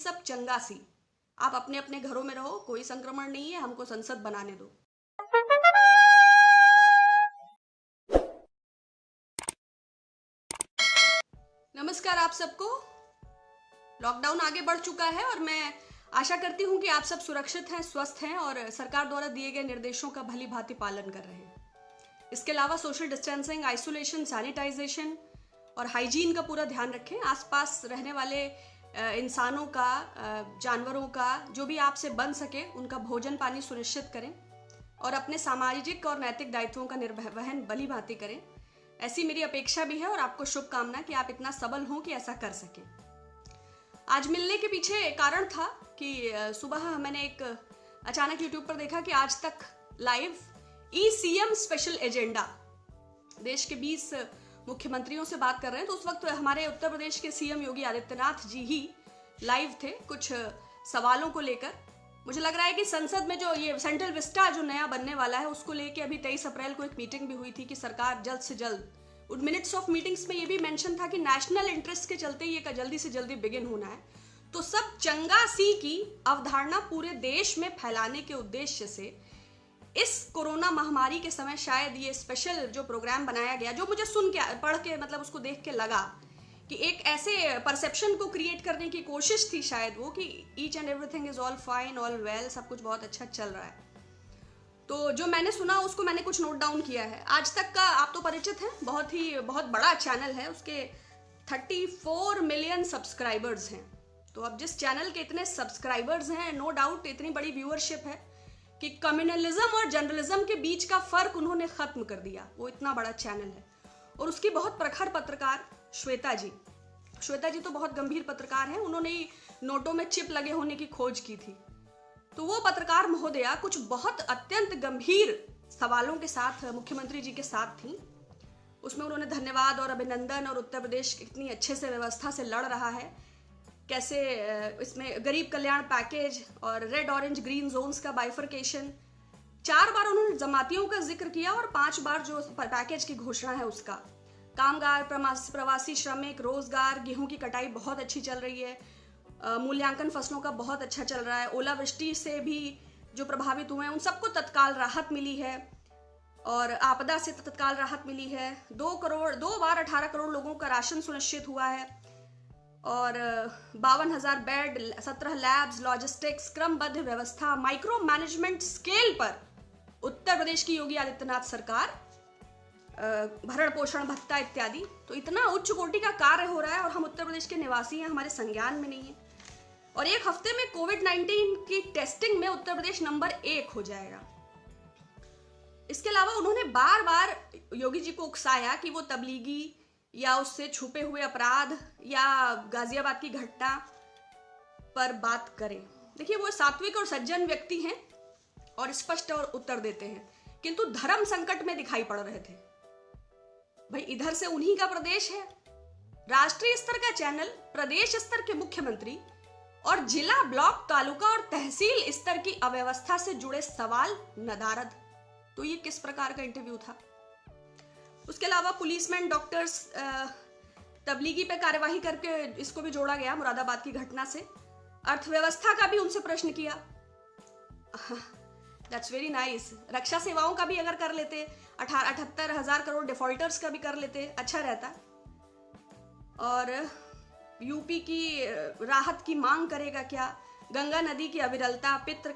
सब चंगा सी। आप अपने अपने घरों में रहो, कोई संक्रमण नहीं है, हमको संसद बनाने दो। नमस्कार आप सबको। लॉकडाउन आगे बढ़ चुका है और मैं आशा करती हूँ कि आप सब सुरक्षित हैं, स्वस्थ हैं और सरकार द्वारा दिए गए निर्देशों का भली भांति पालन कर रहे हैं। इसके अलावा सोशल डिस्टेंसिंग, आइसोलेशन, सैनिटाइजेशन और हाइजीन का पूरा ध्यान रखें। आसपास रहने वाले इंसानों का, जानवरों का, जो भी आपसे बन सके उनका भोजन पानी सुनिश्चित करें और अपने सामाजिक और नैतिक दायित्वों का निर्वहन भली भांति करें। ऐसी मेरी अपेक्षा भी है और आपको शुभकामना कि आप इतना सबल हों कि ऐसा कर सकें। आज मिलने के पीछे कारण था कि सुबह मैंने एक अचानक यूट्यूब पर देखा कि आज तक लाइव ई-सीएम स्पेशल एजेंडा, देश के 20 मुख्यमंत्रियों से बात कर रहे हैं। तो उस वक्त हमारे उत्तर प्रदेश के सीएम योगी आदित्यनाथ जी ही लाइव थे कुछ सवालों को लेकर। मुझे लग रहा है कि संसद में जो ये सेंट्रल विस्टा जो नया बनने वाला है उसको लेके अभी 23 अप्रैल को एक मीटिंग भी हुई थी कि सरकार जल्द से जल्द, उन मिनट्स ऑफ मीटिंग्स में ये भी मेंशन था कि नेशनल इंटरेस्ट के चलते ये जल्दी से जल्दी बिगिन होना है। तो सब चंगा सी की अवधारणा पूरे देश में फैलाने के उद्देश्य से इस कोरोना महामारी के समय शायद ये स्पेशल जो प्रोग्राम बनाया गया, जो मुझे सुन के, पढ़ के, मतलब उसको देख के लगा कि एक ऐसे परसेप्शन को क्रिएट करने की कोशिश थी शायद वो, कि each and everything is all fine, all well, सब कुछ बहुत अच्छा चल रहा है। तो जो मैंने सुना उसको मैंने कुछ नोट डाउन किया है। आज तक का आप तो परिचित हैं, बहुत बड़ा चैनल है, उसके 34 मिलियन सब्सक्राइबर्स हैं। तो अब जिस चैनल के इतने सब्सक्राइबर्स हैं, नो डाउट इतनी बड़ी व्यूअरशिप है कि कम्युनलिज्म और जर्नलिज्म के बीच का फर्क उन्होंने खत्म कर दिया। वो इतना बड़ा चैनल है। और उसकी बहुत प्रखर पत्रकार श्वेता जी तो बहुत गंभीर पत्रकार हैं। उन्होंने नोटों में चिप लगे होने की खोज की थी। तो वो पत्रकार महोदया कुछ बहुत अत्यंत गंभीर सवालों के साथ मुख्यमंत्री जी के साथ थी। उसमें उन्होंने धन्यवाद और अभिनंदन और उत्तर प्रदेश कितनी अच्छे से व्यवस्था से लड़ रहा है, कैसे इसमें गरीब कल्याण पैकेज और रेड ऑरेंज ग्रीन जोन्स का बाइफरकेशन, 4 बार उन्होंने जमातियों का जिक्र किया और 5 बार जो पैकेज की घोषणा है उसका, कामगार, प्रवासी श्रमिक, रोजगार, गेहूं की कटाई बहुत अच्छी चल रही है, मूल्यांकन फसलों का बहुत अच्छा चल रहा है, ओलावृष्टि से भी जो प्रभावित हुए हैं उन सबको तत्काल राहत मिली है और आपदा से तत्काल राहत मिली है। 2 बार 18 करोड़ लोगों का राशन सुनिश्चित हुआ है और 52,000 बेड, 17 लैब्स, लॉजिस्टिक्स, क्रमबद्ध व्यवस्था, माइक्रो मैनेजमेंट स्केल पर उत्तर प्रदेश की योगी आदित्यनाथ सरकार, भरण पोषण भत्ता इत्यादि। तो इतना उच्च कोटि का कार्य हो रहा है और हम उत्तर प्रदेश के निवासी हैं, हमारे संज्ञान में नहीं है। और एक हफ्ते में कोविड-19 की टेस्टिंग में उत्तर प्रदेश नंबर 1 हो जाएगा। इसके अलावा उन्होंने बार बार योगी जी को उकसाया कि वो तबलीगी या उससे छुपे हुए अपराध या गाजियाबाद की घटना पर बात करें। देखिए, वो सात्विक और सज्जन व्यक्ति हैं और स्पष्ट और उत्तर देते हैं, किंतु धर्म संकट में दिखाई पड़ रहे थे। भाई, इधर से उन्हीं का प्रदेश है, राष्ट्रीय स्तर का चैनल, प्रदेश स्तर के मुख्यमंत्री और जिला, ब्लॉक, तालुका और तहसील स्तर की अव्यवस्था से जुड़े सवाल नदारद। तो ये किस प्रकार का इंटरव्यू था? उसके अलावा पुलिसमैन, डॉक्टर्स, तबलीगी पे कार्यवाही करके इसको भी जोड़ा गया मुरादाबाद की घटना से। अर्थव्यवस्था का भी उनसे प्रश्न किया। That's very nice. रक्षा सेवाओं का भी अगर कर लेते, 78,000 करोड़ डिफॉल्टर्स का भी कर लेते, अच्छा रहता। और यूपी की राहत की मांग करेगा क्या? गंगा नदी की अविरलता, पिता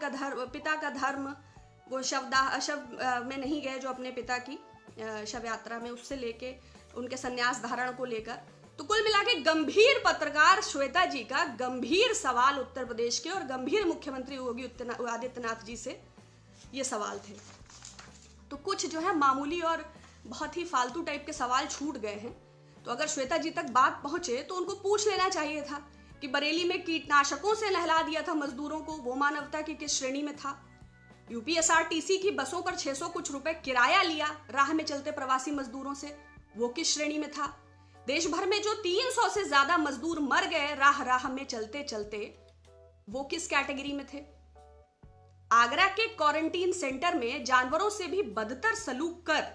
का धर्म, वो शव में नहीं गए जो अपने पिता की शव यात्रा में, उससे लेके उनके संन्यास धारण को लेकर। तो कुल मिला के गंभीर पत्रकार श्वेता जी का गंभीर सवाल उत्तर प्रदेश के और गंभीर मुख्यमंत्री योगी आदित्यनाथ जी से ये सवाल थे। तो कुछ जो है मामूली और बहुत ही फालतू टाइप के सवाल छूट गए हैं। तो अगर श्वेता जी तक बात पहुंचे तो उनको पूछ लेना चाहिए था कि बरेली में कीटनाशकों से नहला दिया था मजदूरों को, वो मानवता की किस श्रेणी में था? यूपीएसआरटीसी की बसों पर 600 कुछ रुपए किराया लिया राह में चलते प्रवासी मजदूरों से, वो किस श्रेणी में था? देश भर में जो 300 से ज्यादा मजदूर मर गए राह में चलते चलते, वो किस कैटेगरी में थे? आगरा के क्वारंटीन सेंटर में जानवरों से भी बदतर सलूक कर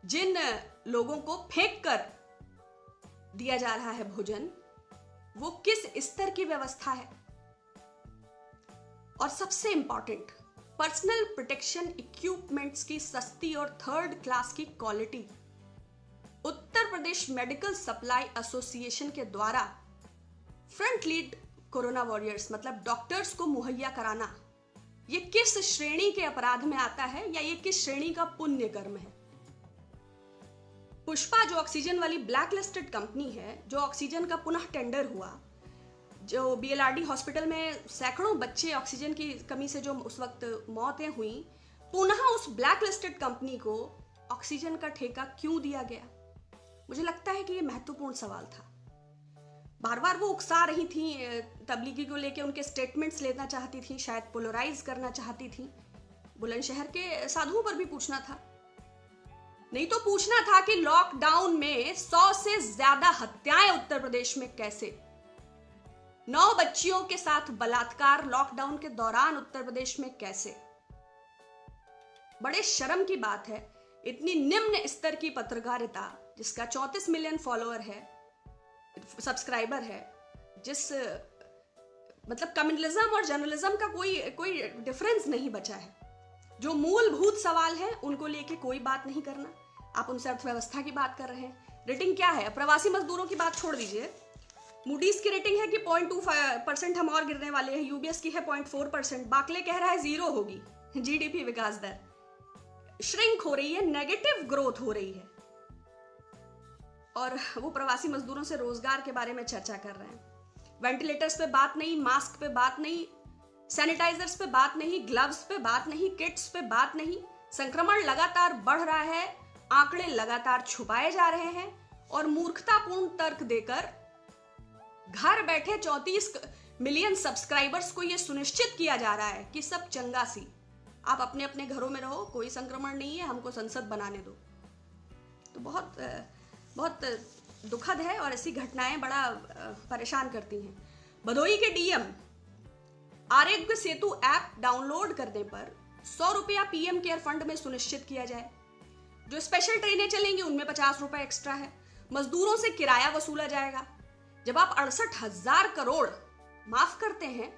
जिन लोगों को फेंक कर दिया जा रहा है भोजन, वो किस स्तर की व्यवस्था है। और सबसे इंपॉर्टेंट, पर्सनल प्रोटेक्शन इक्विपमेंट्स की सस्ती और थर्ड क्लास की quality Uttar Pradesh medical supply association के द्वारा फ्रंट लीड कोरोना वॉरियर्स मतलब डॉक्टर्स को मुहैया कराना, ये किस श्रेणी के अपराध में आता है या ये किस श्रेणी का पुण्य कर्म है। पुष्पा जो ऑक्सीजन वाली ब्लैक लिस्टेड कंपनी है, जो ऑक्सीजन का पुनः टेंडर हुआ, जो बीएलआरडी हॉस्पिटल में सैकड़ों बच्चे ऑक्सीजन की कमी से जो उस वक्त मौतें हुई, पुनः उस ब्लैक लिस्टेड कंपनी को ऑक्सीजन का ठेका क्यों दिया गया। मुझे लगता है कि ये महत्वपूर्ण सवाल था। बार बार वो उकसा रही थी, तबलीगी को लेके उनके स्टेटमेंट्स लेना चाहती थी, शायद पोलराइज करना चाहती थी। बुलंदशहर के साधुओं पर भी पूछना था, नहीं तो पूछना था कि लॉकडाउन में 100 से ज्यादा हत्याएं उत्तर प्रदेश में कैसे, 9 बच्चियों के साथ बलात्कार लॉकडाउन के दौरान उत्तर प्रदेश में कैसे। बड़े शर्म की बात है, इतनी निम्न स्तर की पत्रकारिता जिसका 34 मिलियन फॉलोअर है, सब्सक्राइबर है, जिस मतलब कम्युनलिज्म और जर्नलिज्म का कोई डिफरेंस नहीं बचा है, जो मूलभूत सवाल है उनको लेके कोई बात नहीं करना। आप उनसे अर्थव्यवस्था की बात कर रहे हैं। रेटिंग क्या है? प्रवासी मजदूरों की बात छोड़ दीजिए, मूडीज की रेटिंग है कि 0.2% हम और गिरने वाले हैं, यूबीएस की है 0.4%, बाकले कह रहा है 0 होगी जीडीपी विकास दर, श्रिंक हो रही है, नेगेटिव ग्रोथ हो रही है। और वो प्रवासी मजदूरों से रोजगार के बारे में चर्चा कर रहे हैं। वेंटिलेटर्स पे बात नहीं, मास्क पे बात नहीं, सैनिटाइजर्स पे बात नहीं, ग्लव्स पे बात नहीं, किट्स पे बात नहीं। संक्रमण लगातार बढ़ रहा है, आंकड़े लगातार छुपाए जा रहे हैं और मूर्खतापूर्ण तर्क देकर घर बैठे 34 मिलियन सब्सक्राइबर्स को यह सुनिश्चित किया जा रहा है कि सब चंगा सी, आप अपने अपने घरों में रहो, कोई संक्रमण नहीं है, हमको संसद बनाने दो। तो बहुत दुखद है और ऐसी घटनाएं बड़ा परेशान करती हैं। भदोही के DM, Aarogya Setu app download करने पर 100 रुपया पीएम केयर फंड में सुनिश्चित किया जाए। जो स्पेशल ट्रेनें चलेंगी उनमें 50 रुपए एक्स्ट्रा है। मजदूरों से किराया वसूला जाएगा। जब आप 68,000 करोड़ माफ करते हैं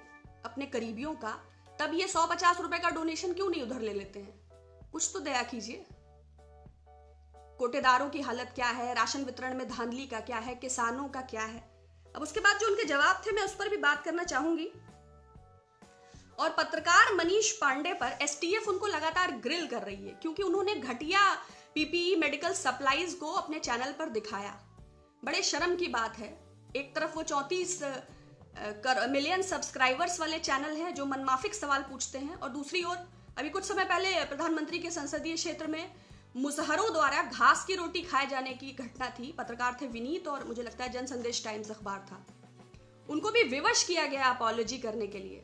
अपने करीबियों का, तब ये 150 रुपए का डोनेशन क्यों नहीं उधर ले लेते हैं? कुछ तो दया कीजिए। कोटेदारों की हालत क्या है, राशन वितरण में धांधली का क्या है, किसानों का क्या है। अब उसके बाद जो उनके जवाब थे मैं उस पर भी बात करना चाहूंगी। और पत्रकार मनीष पांडे पर एसटीएफ उनको लगातार ग्रिल कर रही है क्योंकि उन्होंने घटिया पीपीई मेडिकल सप्लाईज को अपने चैनल पर दिखाया। बड़े शर्म की बात है, एक तरफ वो 34 मिलियन सब्सक्राइबर्स वाले चैनल हैं जो मनमाफिक सवाल पूछते हैं, और दूसरी ओर अभी कुछ समय पहले प्रधानमंत्री के संसदीय क्षेत्र में मुसहरों द्वारा घास की रोटी खाए जाने की घटना थी। पत्रकार थे विनीत और मुझे लगता है जन संदेश टाइम्स अखबार था, उनको भी विवश किया गया अपॉलॉजी करने के लिए।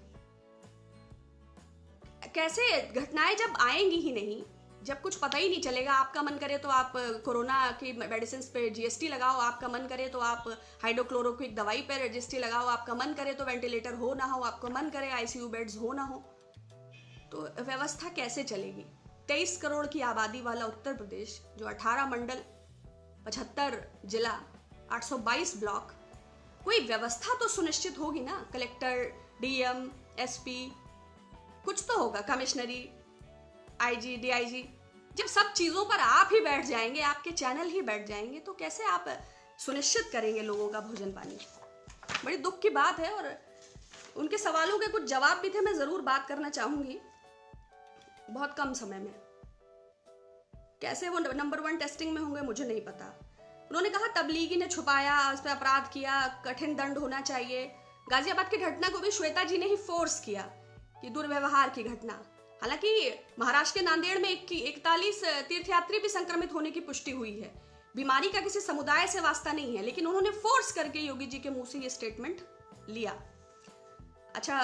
कैसे घटनाएं जब आएंगी ही नहीं, जब कुछ पता ही नहीं चलेगा, आपका मन करे तो आप कोरोना की मेडिसिन पे जीएसटी लगाओ, आपका मन करे तो आप हाइड्रोक्लोरोक्विक दवाई पर जीएसटी लगाओ, आपका मन करे तो वेंटिलेटर हो ना हो, आपको मन करे आईसीयू बेड्स हो ना हो, तो व्यवस्था कैसे चलेगी? 23 करोड़ की आबादी वाला उत्तर प्रदेश, जो 18 मंडल, 75 जिला, 822 ब्लॉक, कोई व्यवस्था तो सुनिश्चित होगी ना। कलेक्टर, डीएम, एसपी, कुछ तो होगा, कमिश्नरी, आईजी, डीआईजी। जब सब चीजों पर आप ही बैठ जाएंगे, आपके चैनल ही बैठ जाएंगे, तो कैसे आप सुनिश्चित करेंगे लोगों का भोजन पानी? बड़ी दुख की बात है। और उनके सवालों के कुछ जवाब भी थे, मैं जरूर बात करना चाहूंगी बहुत कम समय में। कैसे वो नंबर 1 टेस्टिंग में होंगे मुझे नहीं पता। उन्होंने कहा तबलीगी ने छुपाया, उस पर अपराध किया, कठिन दंड होना चाहिए। गाजियाबाद की घटना को भी श्वेता जी ने ही फोर्स किया कि दुर्व्यवहार की घटना। हालांकि महाराष्ट्र के नांदेड़ में 41 तीर्थयात्री भी संक्रमित होने की पुष्टि हुई है। बीमारी का किसी समुदाय से वास्ता नहीं है, लेकिन उन्होंने फोर्स करके योगी जी के मुंह से ये स्टेटमेंट लिया। अच्छा,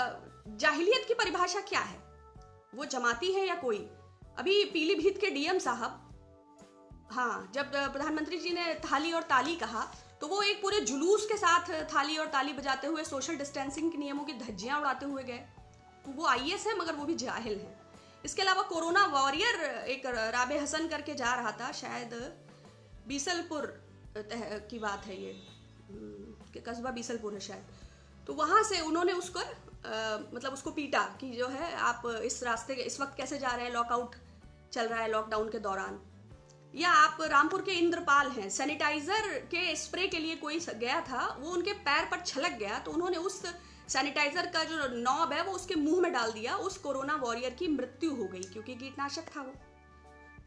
जाहिलियत की परिभाषा क्या है? वो जमाती है या कोई? अभी पीलीभीत के डीएम साहब, हाँ, जब प्रधानमंत्री जी ने थाली और ताली कहा तो वो एक पूरे जुलूस के साथ थाली और ताली बजाते हुए सोशल डिस्टेंसिंग के नियमों की धज्जियां उड़ाते हुए गए। वो आईएएस है मगर वो भी जाहिल है। इसके अलावा कोरोना वॉरियर एक राबे हसन करके जा रहा था, शायद बीसलपुर की बात है ये, कस्बा बीसलपुर है शायद, तो वहाँ से उन्होंने उसको मतलब उसको पीटा कि जो है आप इस रास्ते इस वक्त कैसे जा रहे हैं, लॉकआउट चल रहा है लॉकडाउन के दौरान। या आप रामपुर के इंद्रपाल हैं, सैनिटाइजर के स्प्रे के लिए कोई गया था, वो उनके पैर पर छलक गया तो उन्होंने उस सैनिटाइजर का जो नॉब है वो उसके मुंह में डाल दिया, उस कोरोना वॉरियर की मृत्यु हो गई क्योंकि कीटनाशक था वो।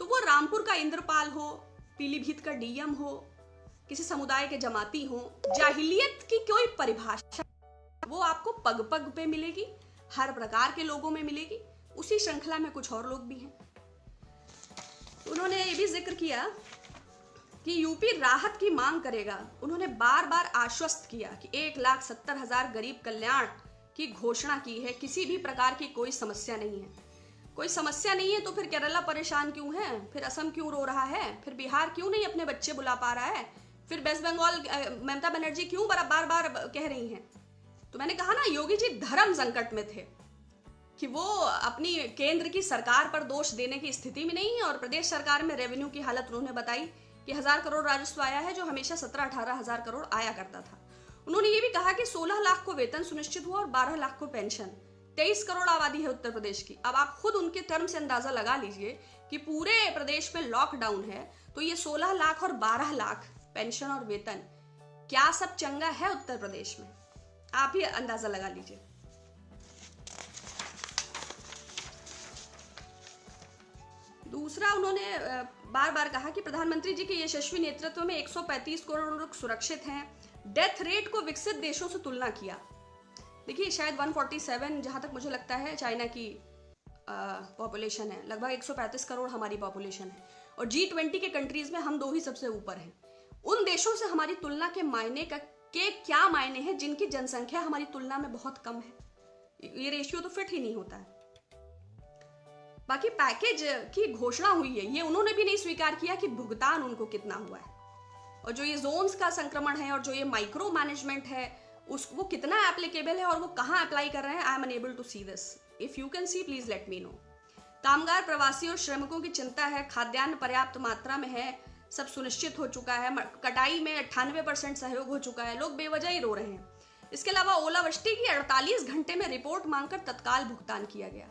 तो वो रामपुर का इंद्रपाल हो, पीलीभीत का डीएम हो, किसी समुदाय के जमाती हो, जाहिलियत की कोई परिभाषा वो आपको पग पग पे मिलेगी, हर प्रकार के लोगों में मिलेगी। उसी श्रृंखला में कुछ और लोग भी हैं। उन्होंने ये भी जिक्र किया कि यूपी राहत की मांग करेगा। उन्होंने बार बार आश्वस्त किया कि 1,70,000 गरीब कल्याण की घोषणा की है, किसी भी प्रकार की कोई समस्या नहीं है। कोई समस्या नहीं है तो फिर केरला परेशान क्यों है, फिर असम क्यों रो रहा है, फिर बिहार क्यों नहीं अपने बच्चे बुला पा रहा है, फिर वेस्ट बंगाल ममता बनर्जी क्यों बार बार कह रही हैं। तो मैंने कहा ना, योगी जी धर्म संकट में थे कि वो अपनी केंद्र की सरकार पर दोष देने की स्थिति में नहीं है, और प्रदेश सरकार में रेवेन्यू की हालत उन्होंने बताई कि 1,000 करोड़ राजस्व आया है जो हमेशा 17-18 हजार करोड़ आया करता था। उन्होंने ये भी कहा कि 16 लाख को वेतन सुनिश्चित हुआ और 12 लाख को पेंशन। 23 करोड़ आबादी है उत्तर प्रदेश की। अब आप खुद उनके टर्म से अंदाजा लगा लीजिए कि पूरे प्रदेश में लॉकडाउन है तो ये 16 लाख और 12 लाख पेंशन और वेतन, क्या सब चंगा है उत्तर प्रदेश में? आप ही अंदाजा लगा लीजिए। दूसरा, उन्होंने बार बार कहा कि प्रधानमंत्री जी के यशस्वी नेतृत्व में 135 करोड़ लोग सुरक्षित हैं। डेथ रेट को विकसित देशों से तुलना किया। देखिए शायद 147 जहां तक मुझे लगता है चाइना की पॉपुलेशन है, लगभग 135 करोड़ हमारी पॉपुलेशन है, और G20 के कंट्रीज में हम दो ही सबसे ऊपर हैं। उन देशों से हमारी तुलना के मायने के क्या मायने हैं जिनकी जनसंख्या हमारी तुलना में बहुत कम है? ये रेशियो तो फिट ही नहीं होता है। बाकी पैकेज की घोषणा हुई है, ये उन्होंने भी नहीं स्वीकार किया कि भुगतान उनको कितना हुआ है, और जो ये जोन्स का संक्रमण है और जो ये माइक्रो मैनेजमेंट है वो कितना एप्लीकेबल है और वो कहाँ अप्लाई कर रहे हैं। I am unable to see this. If you can see please let me know. कामगार, प्रवासी और श्रमिकों की चिंता है। खाद्यान्न पर्याप्त मात्रा में है, सब सुनिश्चित हो चुका है। कटाई में 98% सहयोग हो चुका है। लोग बेवजह ही रो रहे हैं। इसके अलावा ओलावृष्टि की 48 घंटे में रिपोर्ट मांगकर तत्काल भुगतान किया गया।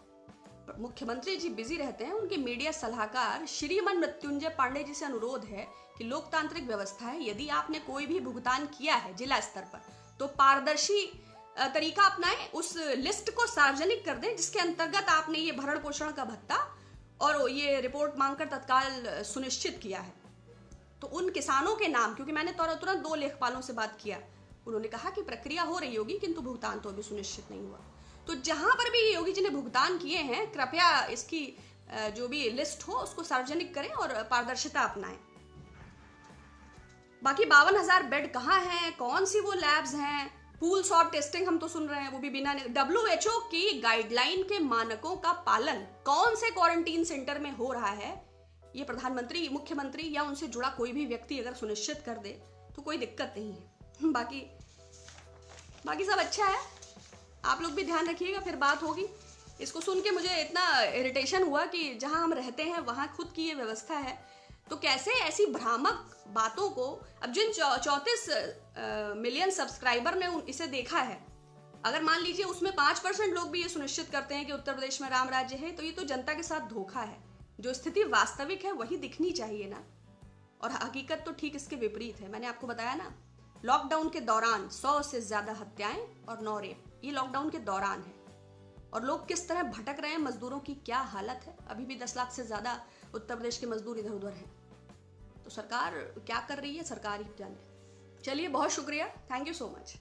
मुख्यमंत्री जी बिजी रहते हैं। उनके मीडिया सलाहकार श्रीमान मृत्युंजय पांडे जी से अनुरोध है कि लोकतांत्रिक व्यवस्था है, यदि आपने कोई भी भुगतान किया है जिला स्तर पर तो पारदर्शी तरीका अपनाएं, उस लिस्ट को सार्वजनिक कर दें जिसके अंतर्गत आपने ये भरण पोषण का भत्ता और ये रिपोर्ट मांगकर तत्काल सुनिश्चित किया है। तो उन किसानों के नाम, क्योंकि मैंने तुरंत 2 लेखपालों से बात किया, उन्होंने कहा कि प्रक्रिया हो रही होगी किंतु भुगतान तो अभी सुनिश्चित नहीं हुआ। तो जहां पर भी योगी जी ने भुगतान किए हैं, कृपया इसकी जो भी लिस्ट हो उसको सार्वजनिक करें और पारदर्शिता अपनाएं। बाकी 52,000 बेड कहाँ हैं, कौन सी वो लैब्स हैं, पूल सॉर्ट टेस्टिंग हम तो सुन रहे हैं वो भी बिना WHO की गाइडलाइन के मानकों का पालन कौन से क्वारंटीन सेंटर में हो रहा है, ये प्रधानमंत्री, मुख्यमंत्री या उनसे जुड़ा कोई भी व्यक्ति अगर सुनिश्चित कर दे तो कोई दिक्कत नहीं है। बाकी सब अच्छा है। आप लोग भी ध्यान रखिएगा, फिर बात होगी। इसको सुन के मुझे इतना इरिटेशन हुआ कि जहां हम रहते हैं वहां खुद की ये व्यवस्था है, तो कैसे ऐसी भ्रामक बातों को, अब जिन 34 मिलियन सब्सक्राइबर ने इसे देखा है, अगर मान लीजिए उसमें 5% लोग भी ये सुनिश्चित करते हैं कि उत्तर प्रदेश में राम राज्य है, तो ये तो जनता के साथ धोखा है। जो स्थिति वास्तविक है वही दिखनी चाहिए ना, और हकीकत तो ठीक इसके विपरीत है। मैंने आपको बताया ना, लॉकडाउन के दौरान 100 से ज्यादा हत्याएं और 9 रेप, ये लॉकडाउन के दौरान है। और लोग किस तरह भटक रहे हैं, मजदूरों की क्या हालत है। अभी भी 10 लाख से ज्यादा उत्तर प्रदेश के मजदूर इधर उधर हैं। तो सरकार क्या कर रही है, सरकार ही जाने। चलिए, बहुत शुक्रिया, थैंक यू सो मच।